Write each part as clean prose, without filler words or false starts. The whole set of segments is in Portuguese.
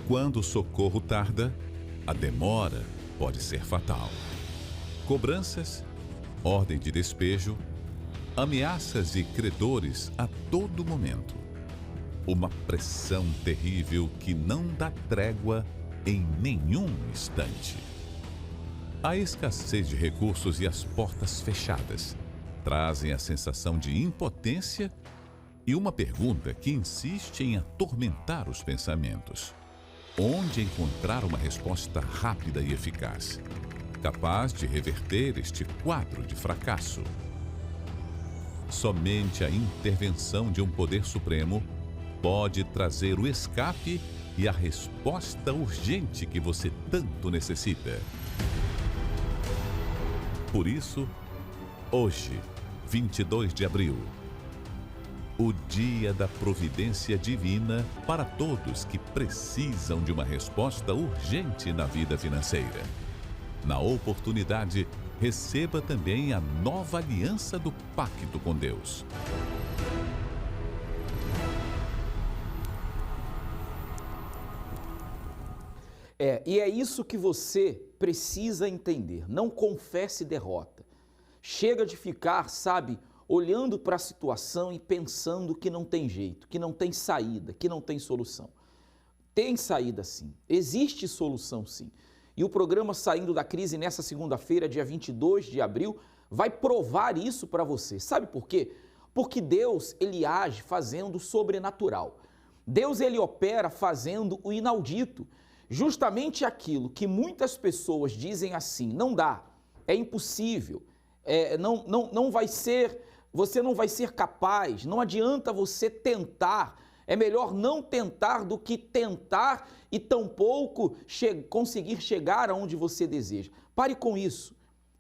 Quando o socorro tarda, a demora pode ser fatal. Cobranças, ordem de despejo, ameaças e credores a todo momento. Uma pressão terrível que não dá trégua em nenhum instante. A escassez de recursos e as portas fechadas trazem a sensação de impotência e uma pergunta que insiste em atormentar os pensamentos. Onde encontrar uma resposta rápida e eficaz, capaz de reverter este quadro de fracasso? Somente a intervenção de um poder supremo pode trazer o escape e a resposta urgente que você tanto necessita. Por isso, hoje, 22 de abril, o dia da providência divina para todos que precisam de uma resposta urgente na vida financeira. Na oportunidade, receba também a nova aliança do pacto com Deus. E é isso que você precisa entender. Não confesse derrota. Chega de ficar, olhando para a situação e pensando que não tem jeito, que não tem saída, que não tem solução. Tem saída sim, existe solução sim. E o programa Saindo da Crise nessa segunda-feira, dia 22 de abril, vai provar isso para você. Sabe por quê? Porque Deus, ele age fazendo o sobrenatural. Deus, ele opera fazendo o inaudito. Justamente aquilo que muitas pessoas dizem assim, não dá, é impossível, não vai ser, você não vai ser capaz, não adianta você tentar, é melhor não tentar do que tentar e tampouco conseguir chegar aonde você deseja. Pare com isso,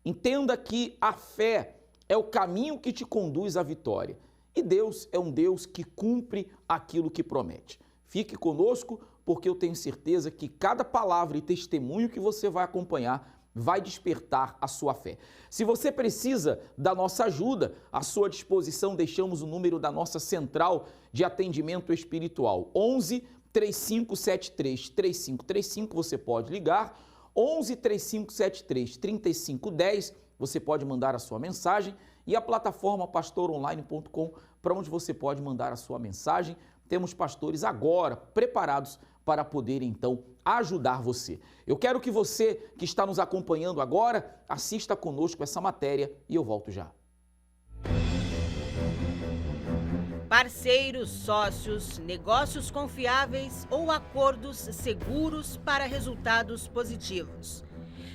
entenda que a fé é o caminho que te conduz à vitória e Deus é um Deus que cumpre aquilo que promete. Fique conosco, porque eu tenho certeza que cada palavra e testemunho que você vai acompanhar vai despertar a sua fé. Se você precisa da nossa ajuda, à sua disposição deixamos o número da nossa central de atendimento espiritual, 11 3573 3535, você pode ligar, 11 3573 3510, você pode mandar a sua mensagem e a plataforma pastoronline.com, para onde você pode mandar a sua mensagem. Temos pastores agora preparados para poder, então, ajudar você. Eu quero que você que está nos acompanhando agora, assista conosco essa matéria e eu volto já. Parceiros, sócios, negócios confiáveis ou acordos seguros para resultados positivos.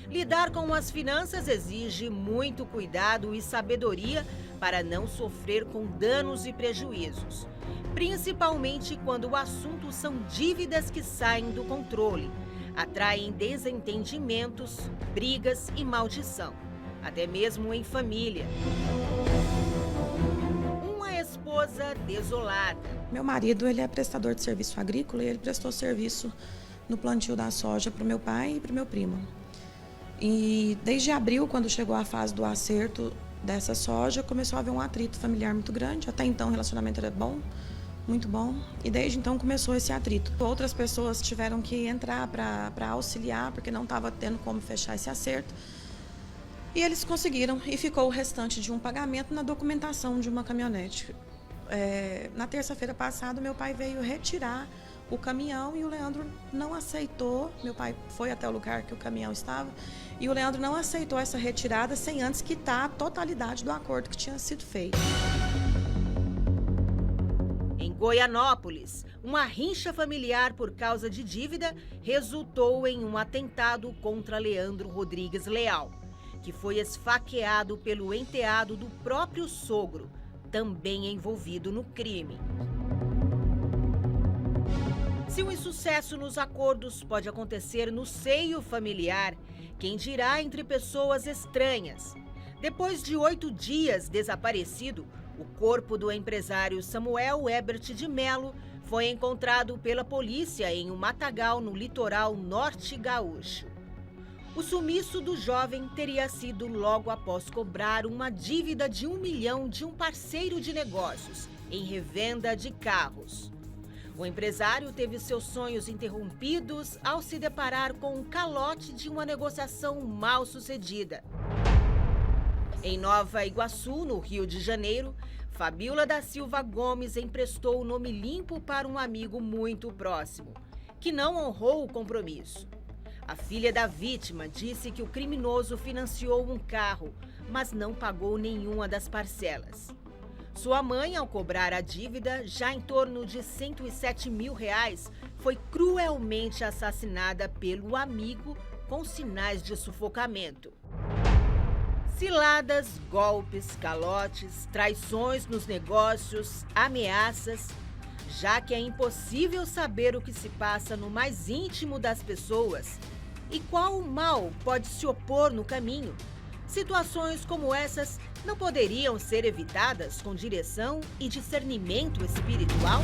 Lidar com as finanças exige muito cuidado e sabedoria para não sofrer com danos e prejuízos, principalmente quando o assunto são dívidas que saem do controle, atraem desentendimentos, brigas e maldição, até mesmo em família. Uma esposa desolada. Meu marido, ele é prestador de serviço agrícola e ele prestou serviço no plantio da soja para o meu pai e para o meu primo. E desde abril, quando chegou a fase do acerto dessa soja, começou a haver um atrito familiar muito grande. Até então o relacionamento era bom, muito bom, e desde então começou esse atrito. Outras pessoas tiveram que entrar para auxiliar, porque não estava tendo como fechar esse acerto. E eles conseguiram, e ficou o restante de um pagamento na documentação de uma caminhonete. Na terça-feira passada, meu pai veio retirar o caminhão e o Leandro não aceitou. Meu pai foi até o lugar que o caminhão estava e o Leandro não aceitou essa retirada sem antes quitar a totalidade do acordo que tinha sido feito. Em Goianópolis, uma rincha familiar por causa de dívida resultou em um atentado contra Leandro Rodrigues Leal, que foi esfaqueado pelo enteado do próprio sogro, também envolvido no crime. Se o insucesso nos acordos pode acontecer no seio familiar, quem dirá entre pessoas estranhas? Depois de 8 dias desaparecido, o corpo do empresário Samuel Ebert de Melo foi encontrado pela polícia em um matagal no litoral norte gaúcho. O sumiço do jovem teria sido logo após cobrar uma dívida de R$1 milhão de um parceiro de negócios em revenda de carros. O empresário teve seus sonhos interrompidos ao se deparar com um calote de uma negociação mal sucedida. Em Nova Iguaçu, no Rio de Janeiro, Fabíola da Silva Gomes emprestou o nome limpo para um amigo muito próximo, que não honrou o compromisso. A filha da vítima disse que o criminoso financiou um carro, mas não pagou nenhuma das parcelas. Sua mãe, ao cobrar a dívida, já em torno de R$107 mil, foi cruelmente assassinada pelo amigo com sinais de sufocamento. Ciladas, golpes, calotes, traições nos negócios, ameaças, já que é impossível saber o que se passa no mais íntimo das pessoas e qual mal pode se opor no caminho. Situações como essas não poderiam ser evitadas com direção e discernimento espiritual?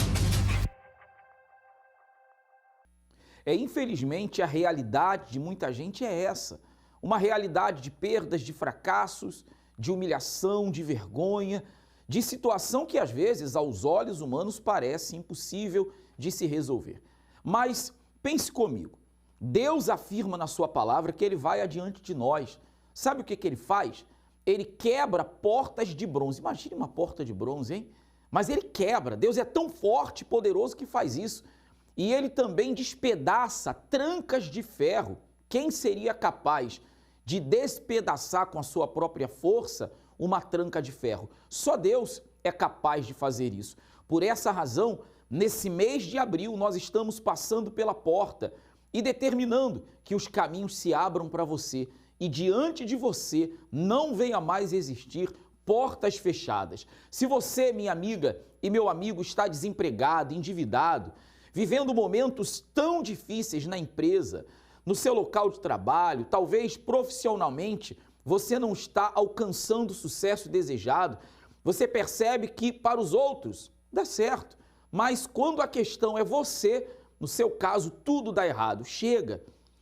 Infelizmente, a realidade de muita gente é essa. Uma realidade de perdas, de fracassos, de humilhação, de vergonha, de situação que às vezes aos olhos humanos parece impossível de se resolver. Mas pense comigo, Deus afirma na sua palavra que Ele vai adiante de nós. Sabe o que Ele faz? Ele quebra portas de bronze. Imagine uma porta de bronze, hein? Mas Ele quebra. Deus é tão forte e poderoso que faz isso. E Ele também despedaça trancas de ferro. Quem seria capaz de despedaçar com a sua própria força uma tranca de ferro? Só Deus é capaz de fazer isso. Por essa razão, nesse mês de abril, nós estamos passando pela porta e determinando que os caminhos se abram para você e diante de você não venha mais existir portas fechadas. Se você, minha amiga e meu amigo, está desempregado, endividado, vivendo momentos tão difíceis na empresa, no seu local de trabalho, talvez profissionalmente, você não está alcançando o sucesso desejado, você percebe que para os outros dá certo, mas quando a questão é você, no seu caso tudo dá errado.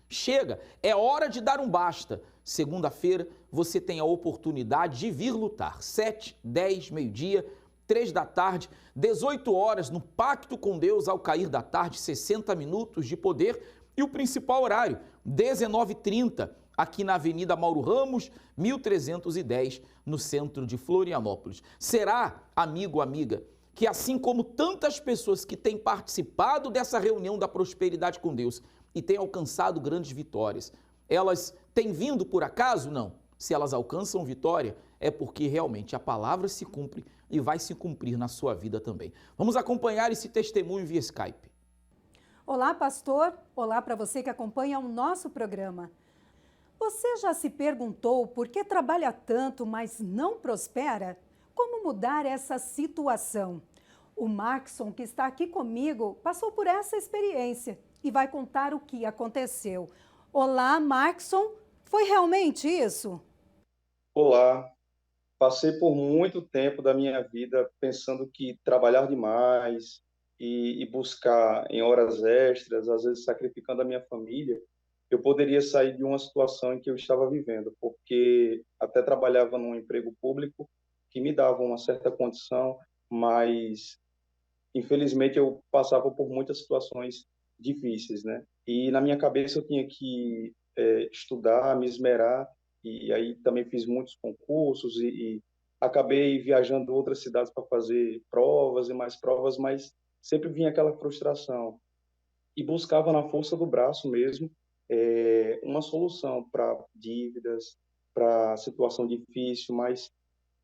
Chega, é hora de dar um basta. Segunda-feira você tem a oportunidade de vir lutar. 7, 10, meio-dia, 3 da tarde, 18 horas no Pacto com Deus ao cair da tarde, 60 minutos de poder. E o principal horário, 19h30, aqui na Avenida Mauro Ramos, 1310, no centro de Florianópolis. Será, amigo, amiga, que assim como tantas pessoas que têm participado dessa reunião da prosperidade com Deus e têm alcançado grandes vitórias, elas têm vindo por acaso? Não. Se elas alcançam vitória, é porque realmente a palavra se cumpre e vai se cumprir na sua vida também. Vamos acompanhar esse testemunho via Skype. Olá, pastor. Olá para você que acompanha o nosso programa. Você já se perguntou por que trabalha tanto, mas não prospera? Como mudar essa situação? O Markson, que está aqui comigo, passou por essa experiência e vai contar o que aconteceu. Olá, Markson. Foi realmente isso? Olá. Passei por muito tempo da minha vida pensando que trabalhar demais e buscar em horas extras, às vezes sacrificando a minha família, eu poderia sair de uma situação em que eu estava vivendo, porque até trabalhava num emprego público que me dava uma certa condição, mas infelizmente eu passava por muitas situações difíceis, né? E na minha cabeça eu tinha que estudar, me esmerar, e aí também fiz muitos concursos e acabei viajando outras cidades para fazer provas e mais provas, mas sempre vinha aquela frustração e buscava na força do braço mesmo uma solução para dívidas, para situação difícil, mas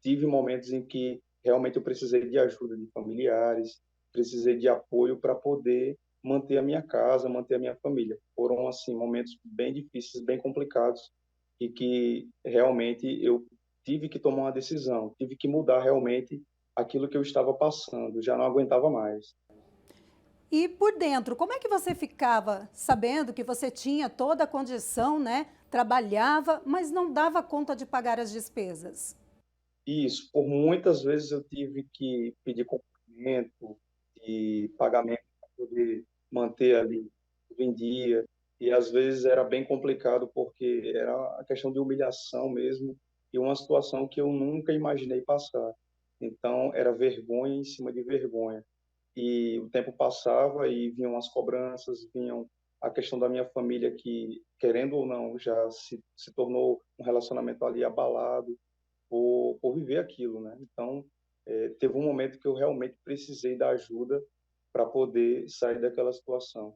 tive momentos em que realmente eu precisei de ajuda de familiares, precisei de apoio para poder manter a minha casa, manter a minha família. Foram assim momentos bem difíceis, bem complicados e que realmente eu tive que tomar uma decisão, tive que mudar realmente aquilo que eu estava passando, já não aguentava mais. E por dentro, como é que você ficava sabendo que você tinha toda a condição, né? Trabalhava, mas não dava conta de pagar as despesas? Isso, por muitas vezes eu tive que pedir complemento e pagamento para poder manter ali tudo em dia, e às vezes era bem complicado porque era a questão de humilhação mesmo e uma situação que eu nunca imaginei passar. Então era vergonha em cima de vergonha. e o tempo passava e vinham as cobranças, vinham a questão da minha família que, querendo ou não, já se tornou um relacionamento ali abalado por viver aquilo, né? Então, teve um momento que eu realmente precisei da ajuda para poder sair daquela situação.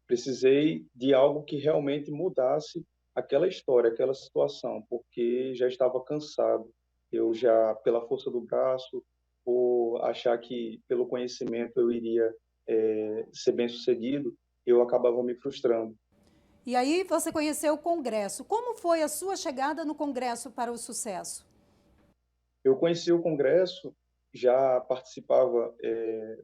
Precisei de algo que realmente mudasse aquela história, aquela situação, porque já estava cansado. Eu já, pela força do braço, por achar que pelo conhecimento eu iria ser bem-sucedido, eu acabava me frustrando. E aí você conheceu o Congresso. Como foi a sua chegada no Congresso para o Sucesso? Eu conheci o Congresso, já participava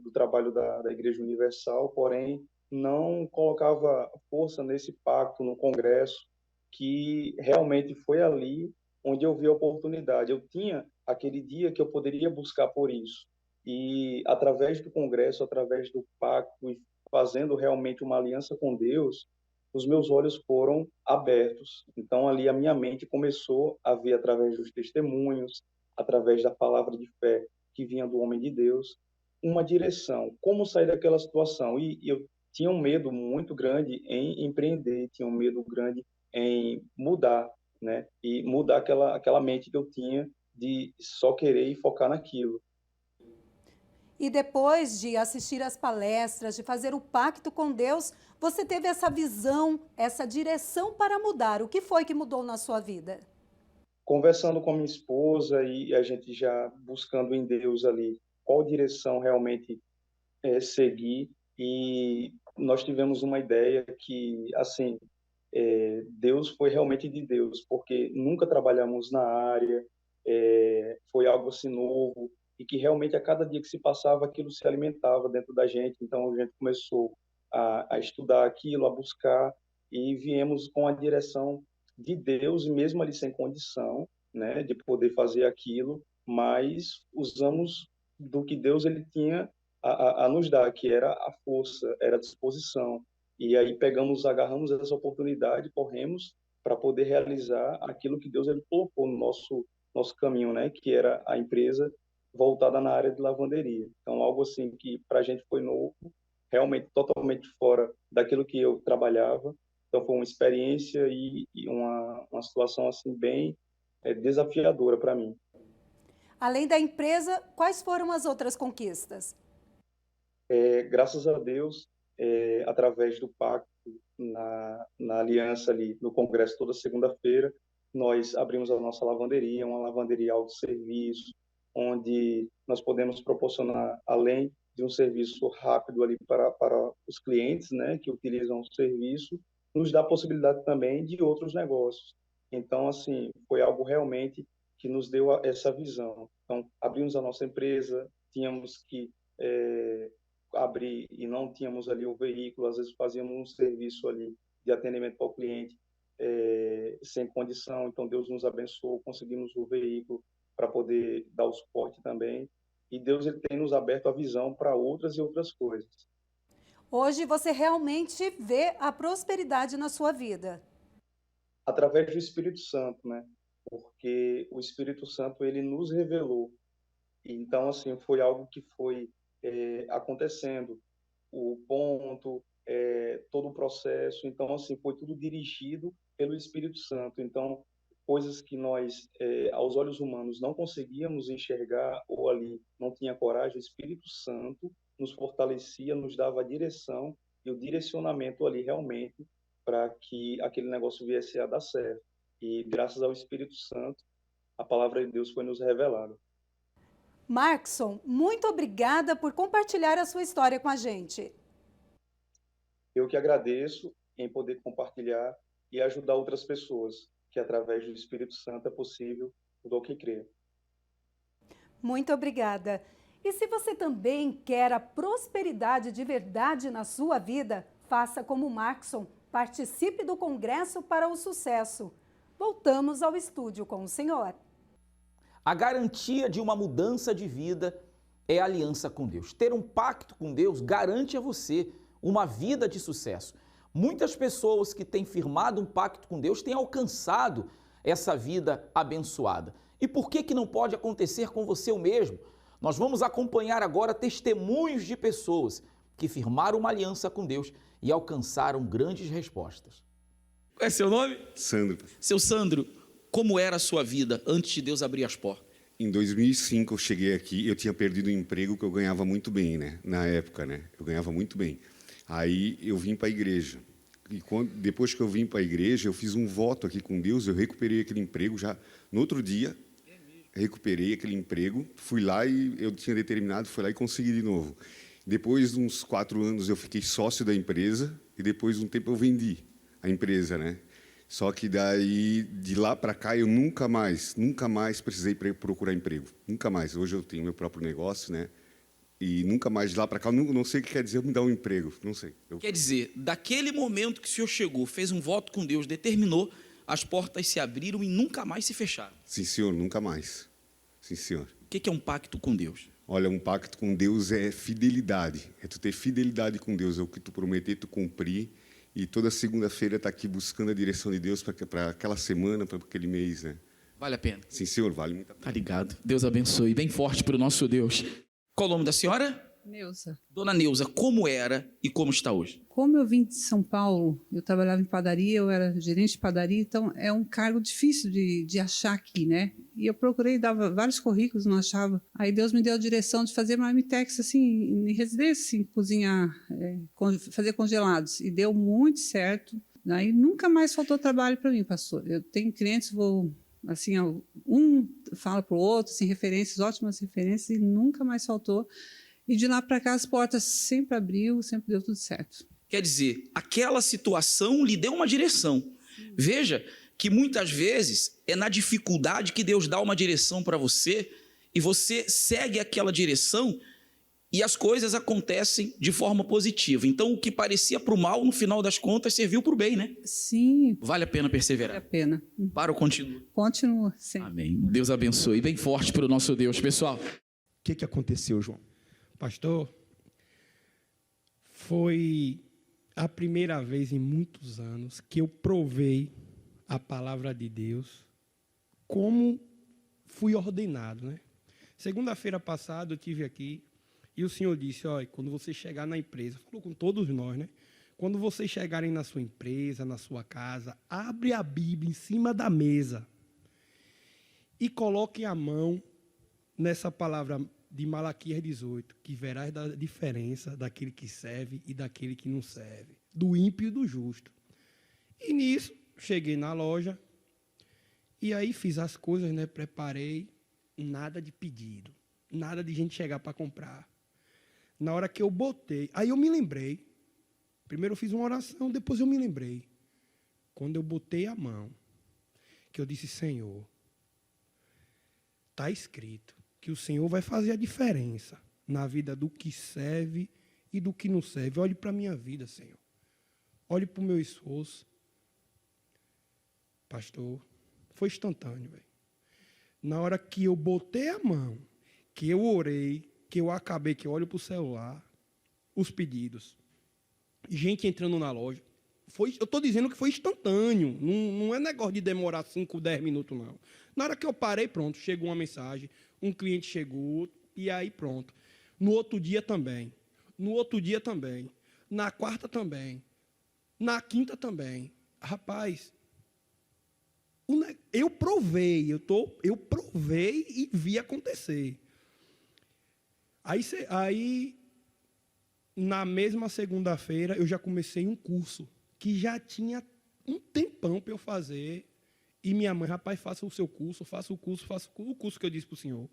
do trabalho da Igreja Universal, porém não colocava força nesse pacto no Congresso, que realmente foi ali onde eu vi a oportunidade. Eu tinha aquele dia que eu poderia buscar por isso. E através do Congresso, através do pacto e fazendo realmente uma aliança com Deus, os meus olhos foram abertos. Então ali a minha mente começou a ver através dos testemunhos, através da palavra de fé que vinha do homem de Deus, uma direção, como sair daquela situação. E eu tinha um medo muito grande em empreender, tinha um medo grande em mudar, né? E mudar aquela mente que eu tinha de só querer e focar naquilo. E depois de assistir às palestras, de fazer o pacto com Deus, você teve essa visão, essa direção para mudar. O que foi que mudou na sua vida? Conversando com a minha esposa e a gente já buscando em Deus ali qual direção realmente seguir, e nós tivemos uma ideia que, assim, Deus foi realmente de Deus, porque nunca trabalhamos na área, foi algo assim novo, e que realmente a cada dia que se passava aquilo se alimentava dentro da gente. Então a gente começou a estudar aquilo, a buscar, e viemos com a direção de Deus, e mesmo ali sem condição, né, de poder fazer aquilo, mas usamos do que Deus ele tinha a nos dar, que era a força, era a disposição. E aí agarramos essa oportunidade, corremos para poder realizar aquilo que Deus ele colocou no nosso caminho, né, que era a empresa voltada na área de lavanderia. Então, algo assim que para a gente foi novo, realmente totalmente fora daquilo que eu trabalhava. Então, foi uma experiência e uma situação assim bem desafiadora para mim. Além da empresa, quais foram as outras conquistas? Graças a Deus, através do pacto, na aliança ali, no Congresso toda segunda-feira, nós abrimos a nossa lavanderia, uma lavanderia autosserviço, onde nós podemos proporcionar, além de um serviço rápido ali para os clientes, né, que utilizam o serviço, nos dá a possibilidade também de outros negócios. Então, assim, foi algo realmente que nos deu essa visão. Então, abrimos a nossa empresa, tínhamos que abrir e não tínhamos ali o veículo, às vezes fazíamos um serviço ali de atendimento ao cliente sem condição, então Deus nos abençoou, conseguimos o veículo para poder dar o suporte também, e Deus ele tem nos aberto a visão para outras e outras coisas. Hoje você realmente vê a prosperidade na sua vida. Através do Espírito Santo, né? Porque o Espírito Santo ele nos revelou. Então, assim, foi algo que foi acontecendo, o ponto, todo o processo. Então, assim, foi tudo dirigido pelo Espírito Santo. Então, coisas que nós, aos olhos humanos, não conseguíamos enxergar ou ali não tinha coragem, o Espírito Santo nos fortalecia, nos dava a direção e o direcionamento ali realmente para que aquele negócio viesse a dar certo. E graças ao Espírito Santo, a palavra de Deus foi nos revelada. Markson, muito obrigada por compartilhar a sua história com a gente. Eu que agradeço em poder compartilhar e ajudar outras pessoas, que através do Espírito Santo é possível tudo o que crer. Muito obrigada. E se você também quer a prosperidade de verdade na sua vida, faça como Markson, participe do Congresso para o Sucesso. Voltamos ao estúdio com o senhor. A garantia de uma mudança de vida é a aliança com Deus. Ter um pacto com Deus garante a você uma vida de sucesso. Muitas pessoas que têm firmado um pacto com Deus têm alcançado essa vida abençoada. E por que não pode acontecer com você o mesmo? Nós vamos acompanhar agora testemunhos de pessoas que firmaram uma aliança com Deus e alcançaram grandes respostas. Qual é seu nome? Sandro. Seu Sandro, como era a sua vida antes de Deus abrir as portas? Em 2005 eu cheguei aqui, eu tinha perdido um emprego que eu ganhava muito bem, né? Na época, né? Eu ganhava muito bem. Aí eu vim para a igreja. E depois que eu vim para a igreja, eu fiz um voto aqui com Deus, eu recuperei aquele emprego já no outro dia. Recuperei aquele emprego, fui lá e eu tinha determinado, fui lá e consegui de novo. Depois de uns 4 anos eu fiquei sócio da empresa e depois de um tempo eu vendi a empresa, né? Só que daí, de lá para cá, eu nunca mais precisei procurar emprego. Nunca mais. Hoje eu tenho meu próprio negócio, né? E nunca mais de lá para cá, eu não sei o que quer dizer me dar um emprego. Não sei. Quer dizer, daquele momento que o senhor chegou, fez um voto com Deus, determinou, as portas se abriram e nunca mais se fecharam. Sim, senhor, nunca mais. Sim, senhor. O que é um pacto com Deus? Olha, um pacto com Deus é fidelidade. É tu ter fidelidade com Deus. É o que tu prometer, tu cumprir. E toda segunda-feira está aqui buscando a direção de Deus para aquela semana, para aquele mês, né? Vale a pena? Sim, senhor, vale muito a pena. Tá ligado. Deus abençoe. Bem forte para o nosso Deus. Qual o nome da senhora? Neuza. Dona Neuza, como era e como está hoje? Como eu vim de São Paulo, eu trabalhava em padaria, eu era gerente de padaria, então é um cargo difícil de achar aqui, né? E eu procurei, dava vários currículos, não achava. Aí Deus me deu a direção de fazer marmitex, assim, em residência, assim, cozinhar, fazer congelados. E deu muito certo. Aí nunca mais faltou trabalho para mim, pastor. Eu tenho clientes, assim, um fala para o outro, assim, referências, ótimas referências, e nunca mais faltou. E de lá para cá as portas sempre abriu, sempre deu tudo certo. Quer dizer, aquela situação lhe deu uma direção. Sim. Veja que muitas vezes é na dificuldade que Deus dá uma direção para você e você segue aquela direção e as coisas acontecem de forma positiva. Então, o que parecia para o mal, no final das contas, serviu para o bem, né? Sim. Vale a pena perseverar. Vale a pena. Para ou continua? Continua, sim. Amém. Deus abençoe. Bem forte para o nosso Deus, pessoal. O que aconteceu, João? Pastor, foi a primeira vez em muitos anos que eu provei a palavra de Deus como fui ordenado, né? Segunda-feira passada eu estive aqui e o Senhor disse, olha, quando você chegar na empresa, falou com todos nós, né? Quando vocês chegarem na sua empresa, na sua casa, abre a Bíblia em cima da mesa e coloquem a mão nessa palavra de Malaquias 18, que verás da diferença daquele que serve e daquele que não serve, do ímpio e do justo. E nisso, cheguei na loja, e aí fiz as coisas, né? Preparei, nada de pedido, nada de gente chegar para comprar. Na hora que eu botei, aí eu me lembrei, primeiro eu fiz uma oração, depois eu me lembrei, quando eu botei a mão, que eu disse, Senhor, está escrito, que o Senhor vai fazer a diferença na vida do que serve e do que não serve. Olhe para a minha vida, Senhor. Olhe para o meu esforço. Pastor, foi instantâneo, velho. Na hora que eu botei a mão, que eu orei, que eu acabei, que eu olho para o celular, os pedidos. Gente entrando na loja. Eu estou dizendo que foi instantâneo. Não é negócio de demorar 5, 10 minutos, não. Na hora que eu parei, pronto, chegou uma mensagem, um cliente chegou, e aí pronto. No outro dia também. No outro dia também. Na quarta também. Na quinta também. Rapaz, eu provei, eu provei e vi acontecer. Aí, na mesma segunda-feira, eu já comecei um curso que já tinha um tempão para eu fazer. E minha mãe, rapaz, faça o seu curso, faça o curso que eu disse para o senhor.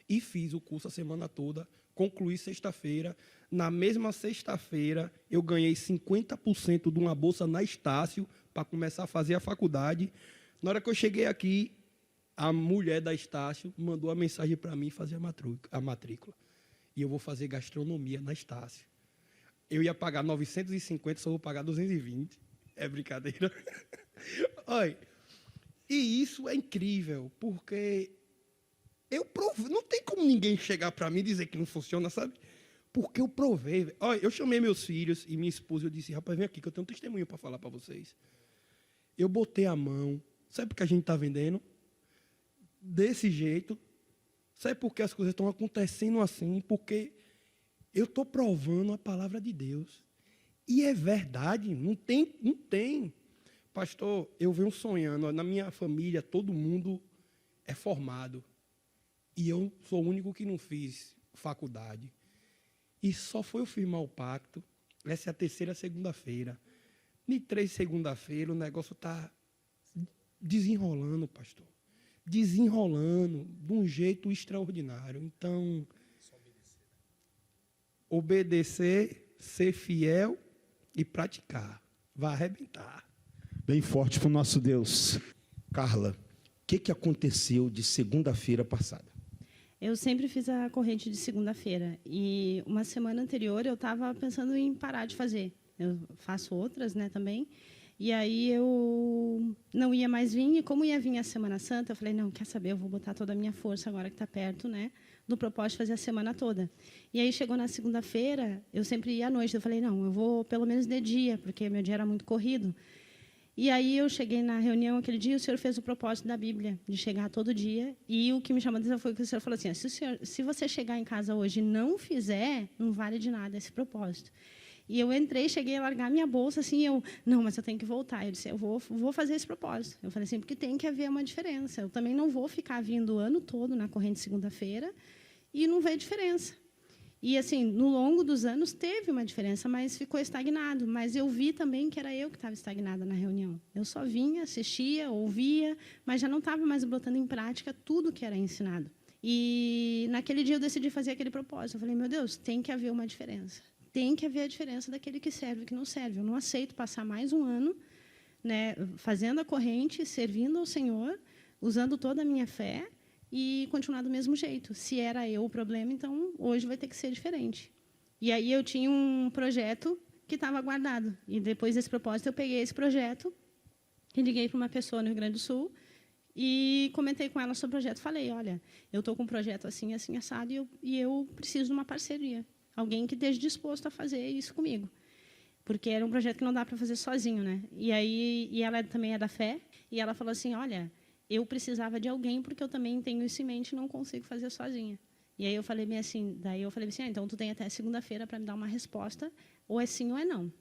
E fiz o curso a semana toda, concluí sexta-feira. Na mesma sexta-feira, eu ganhei 50% de uma bolsa na Estácio para começar a fazer a faculdade. Na hora que eu cheguei aqui, a mulher da Estácio mandou a mensagem para mim fazer a matrícula. E eu vou fazer gastronomia na Estácio. Eu ia pagar 950, só vou pagar 220. É brincadeira. Olha, e isso é incrível, porque eu provei. Não tem como ninguém chegar para mim e dizer que não funciona, sabe? Porque eu provei. Olha, eu chamei meus filhos e minha esposa, eu disse, rapaz, vem aqui que eu tenho um testemunho para falar para vocês. Eu botei a mão, sabe o que a gente está vendendo? Desse jeito, Sabe por que as coisas estão acontecendo assim? Porque eu estou provando a palavra de Deus. E é verdade, não tem. Pastor, eu venho sonhando, na minha família todo mundo é formado. E eu sou o único que não fiz faculdade. E só foi eu firmar o pacto. Essa é a terceira segunda-feira. De 3 segunda-feira o negócio está desenrolando, pastor. Desenrolando de um jeito extraordinário. Então, obedecer, ser fiel e praticar. Vai arrebentar. Bem forte para o nosso Deus. Carla, o que aconteceu de segunda-feira passada? Eu sempre fiz a corrente de segunda-feira. E uma semana anterior eu estava pensando em parar de fazer. Eu faço outras, né, também. E aí eu não ia mais vir. E como ia vir a Semana Santa, eu falei, não, quer saber, eu vou botar toda a minha força agora que está perto, né, do propósito de fazer a semana toda. E aí chegou na segunda-feira, eu sempre ia à noite. Eu falei, não, eu vou pelo menos de dia, porque meu dia era muito corrido. E aí eu cheguei na reunião aquele dia, o senhor fez o propósito da Bíblia, de chegar todo dia. E o que me chamou a atenção foi que o senhor falou assim, se você chegar em casa hoje e não fizer, não vale de nada esse propósito. E eu entrei, cheguei a largar minha bolsa, assim, não, mas eu tenho que voltar. Eu disse, eu vou fazer esse propósito. Eu falei assim, porque tem que haver uma diferença. Eu também não vou ficar vindo o ano todo na corrente segunda-feira e não ver diferença. E, assim, no longo dos anos teve uma diferença, mas ficou estagnado. Mas eu vi também que era eu que estava estagnada na reunião. Eu só vinha, assistia, ouvia, mas já não estava mais botando em prática tudo que era ensinado. E, naquele dia, eu decidi fazer aquele propósito. Eu falei, meu Deus, tem que haver uma diferença. Tem que haver a diferença daquele que serve e que não serve. Eu não aceito passar mais um ano, né, fazendo a corrente, servindo ao Senhor, usando toda a minha fé, e continuar do mesmo jeito. Se era eu o problema, então hoje vai ter que ser diferente. E aí eu tinha um projeto que estava guardado. E depois desse propósito, eu peguei esse projeto e liguei para uma pessoa no Rio Grande do Sul e comentei com ela sobre o projeto. Falei, olha, eu estou com um projeto assim, assim, assado, e eu preciso de uma parceria. Alguém que esteja disposto a fazer isso comigo. Porque era um projeto que não dá para fazer sozinho, né? E ela também é da fé, e ela falou assim, olha, eu precisava de alguém porque eu também tenho isso em mente e não consigo fazer sozinha. E aí eu falei bem assim, então tu tem até segunda-feira para me dar uma resposta, ou é sim ou é não.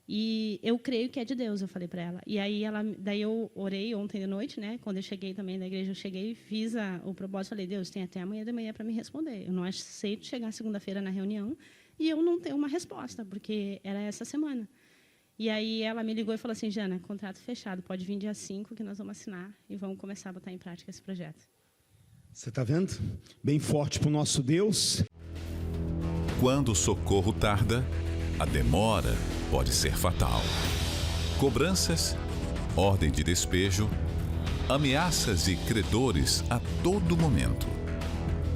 E eu creio que é de Deus, eu falei para ela. E aí daí eu orei ontem de noite, né? Quando eu cheguei também da igreja, eu cheguei e fiz o propósito, falei, Deus, tem até amanhã de manhã para me responder. Eu não aceito chegar segunda-feira na reunião e eu não ter uma resposta, porque era essa semana. E aí ela me ligou e falou assim, Jana, contrato fechado, pode vir dia 5 que nós vamos assinar e vamos começar a botar em prática esse projeto. Você está vendo? Bem forte para o nosso Deus. Quando o socorro tarda, a demora pode ser fatal. Cobranças, ordem de despejo, ameaças e credores a todo momento.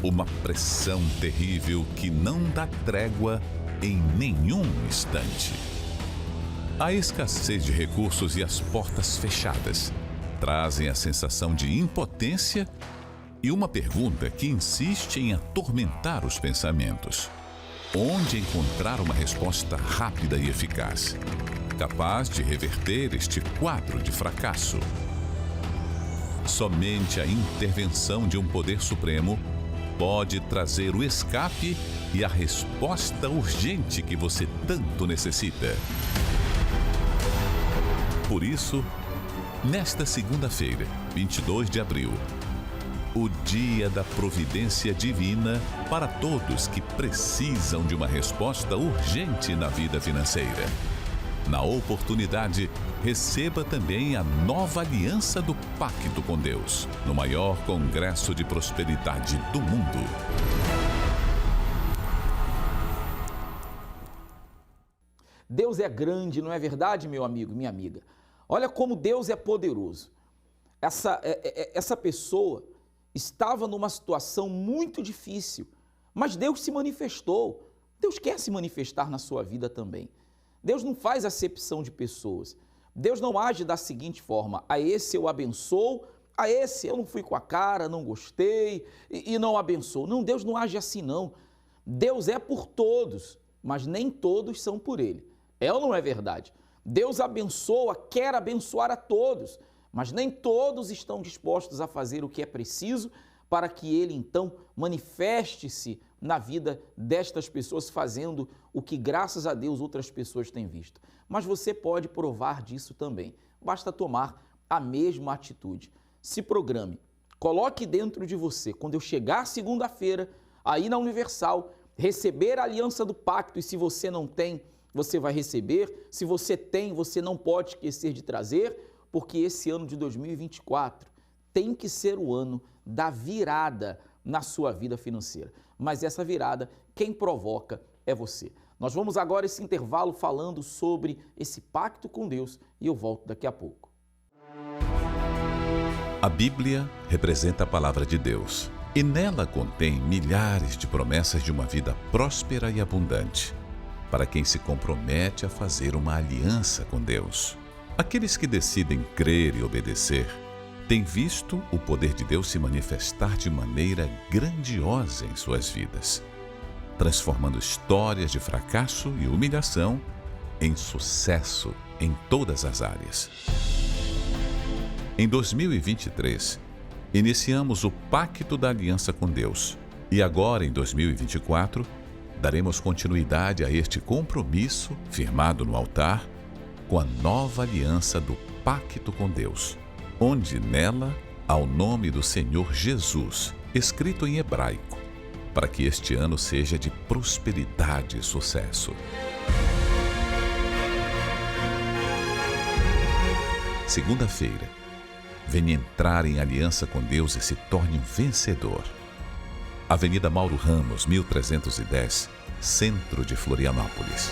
Uma pressão terrível que não dá trégua em nenhum instante. A escassez de recursos e as portas fechadas trazem a sensação de impotência e uma pergunta que insiste em atormentar os pensamentos. Onde encontrar uma resposta rápida e eficaz, capaz de reverter este quadro de fracasso? Somente a intervenção de um poder supremo pode trazer o escape e a resposta urgente que você tanto necessita. Por isso, nesta segunda-feira, 22 de abril, o dia da providência divina para todos que precisam de uma resposta urgente na vida financeira. Na oportunidade, receba também a nova aliança do Pacto com Deus, no maior congresso de prosperidade do mundo. Deus é grande, não é verdade, meu amigo, minha amiga? Olha como Deus é poderoso. Essa pessoa estava numa situação muito difícil, mas Deus se manifestou. Deus quer se manifestar na sua vida também. Deus não faz acepção de pessoas. Deus não age da seguinte forma, a esse eu abençoo, a esse eu não fui com a cara, não gostei e não abençoo. Não, Deus não age assim não. Deus é por todos, mas nem todos são por Ele. É ou não é verdade? Deus abençoa, quer abençoar a todos, mas nem todos estão dispostos a fazer o que é preciso para que ele então manifeste-se na vida destas pessoas, fazendo o que, graças a Deus, outras pessoas têm visto. Mas você pode provar disso também. Basta tomar a mesma atitude. Se programe. Coloque dentro de você, quando eu chegar segunda-feira, aí na Universal, receber a aliança do pacto, e se você não tem, você vai receber. Se você tem, você não pode esquecer de trazer, porque esse ano de 2024 tem que ser o ano da virada na sua vida financeira. Mas essa virada, quem provoca é você. Nós vamos agora esse intervalo falando sobre esse pacto com Deus e eu volto daqui a pouco. A Bíblia representa a palavra de Deus e nela contém milhares de promessas de uma vida próspera e abundante para quem se compromete a fazer uma aliança com Deus. Aqueles que decidem crer e obedecer têm visto o poder de Deus se manifestar de maneira grandiosa em suas vidas, transformando histórias de fracasso e humilhação em sucesso em todas as áreas. Em 2023, iniciamos o Pacto da Aliança com Deus e agora, em 2024, daremos continuidade a este compromisso firmado no altar com a nova aliança do Pacto com Deus, onde nela há o nome do Senhor Jesus, escrito em hebraico, para que este ano seja de prosperidade e sucesso. Segunda-feira, venha entrar em aliança com Deus e se torne um vencedor. Avenida Mauro Ramos, 1310, centro de Florianópolis.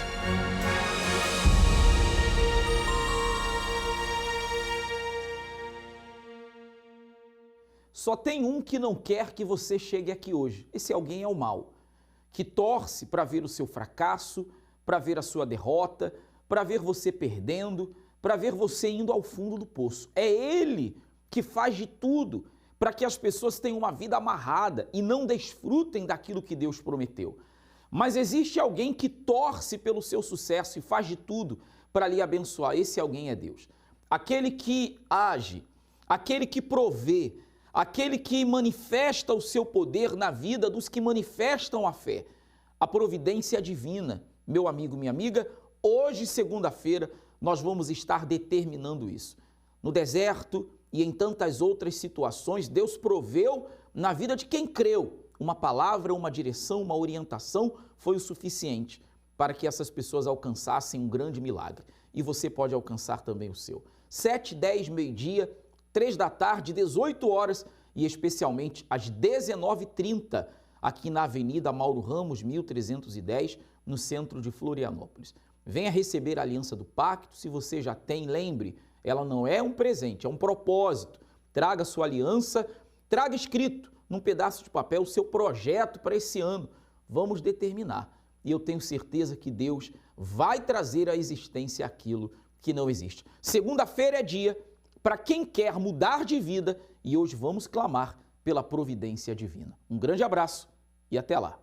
Só tem um que não quer que você chegue aqui hoje. Esse alguém é o mal, que torce para ver o seu fracasso, para ver a sua derrota, para ver você perdendo, para ver você indo ao fundo do poço. É ele que faz de tudo para que as pessoas tenham uma vida amarrada e não desfrutem daquilo que Deus prometeu. Mas existe alguém que torce pelo seu sucesso e faz de tudo para lhe abençoar. Esse alguém é Deus. Aquele que age, aquele que provê, aquele que manifesta o seu poder na vida dos que manifestam a fé. A providência divina, meu amigo, minha amiga, hoje, segunda-feira, nós vamos estar determinando isso. No deserto e em tantas outras situações, Deus proveu na vida de quem creu. Uma palavra, uma direção, uma orientação foi o suficiente para que essas pessoas alcançassem um grande milagre. E você pode alcançar também o seu. 7, 10, meio-dia, 3 da tarde, 18 horas e especialmente às 19h30, aqui na Avenida Mauro Ramos, 1310, no centro de Florianópolis. Venha receber a aliança do pacto. Se você já tem, lembre, ela não é um presente, é um propósito. Traga sua aliança, traga escrito num pedaço de papel o seu projeto para esse ano. Vamos determinar. E eu tenho certeza que Deus vai trazer à existência aquilo que não existe. Segunda-feira é dia para quem quer mudar de vida e hoje vamos clamar pela providência divina. Um grande abraço e até lá.